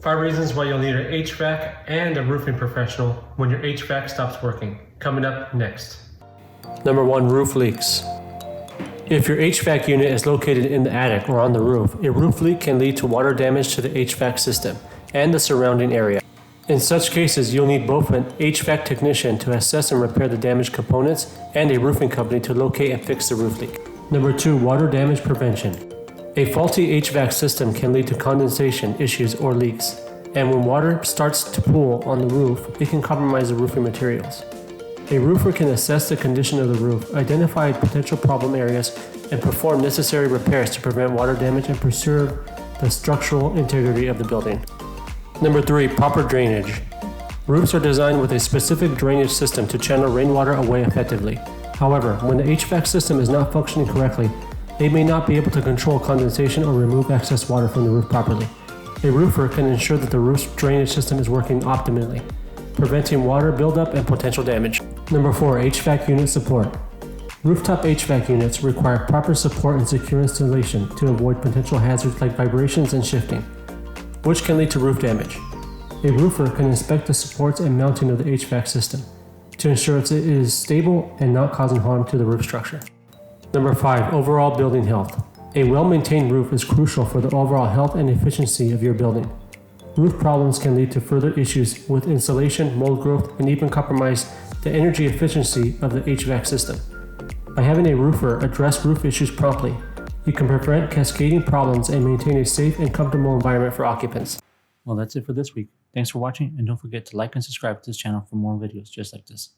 5 reasons why you'll need an HVAC and a roofing professional when your HVAC stops working. Coming up next. Number 1, roof leaks. If your HVAC unit is located in the attic or on the roof, a roof leak can lead to water damage to the HVAC system and the surrounding area. In such cases, you'll need both an HVAC technician to assess and repair the damaged components and a roofing company to locate and fix the roof leak. Number 2, water damage prevention. A faulty HVAC system can lead to condensation issues or leaks, and when water starts to pool on the roof, it can compromise the roofing materials. A roofer can assess the condition of the roof, identify potential problem areas, and perform necessary repairs to prevent water damage and preserve the structural integrity of the building. Number 3, proper drainage. Roofs are designed with a specific drainage system to channel rainwater away effectively. However, when the HVAC system is not functioning correctly, they may not be able to control condensation or remove excess water from the roof properly. A roofer can ensure that the roof's drainage system is working optimally, preventing water buildup and potential damage. Number 4, HVAC unit support. Rooftop HVAC units require proper support and secure installation to avoid potential hazards like vibrations and shifting, which can lead to roof damage. A roofer can inspect the supports and mounting of the HVAC system to ensure it is stable and not causing harm to the roof structure. Number 5, overall building health. A well-maintained roof is crucial for the overall health and efficiency of your building. Roof problems can lead to further issues with insulation, mold growth, and even compromise the energy efficiency of the HVAC system. By having a roofer address roof issues promptly, you can prevent cascading problems and maintain a safe and comfortable environment for occupants. Well, that's it for this week. Thanks for watching, and don't forget to like and subscribe to this channel for more videos just like this.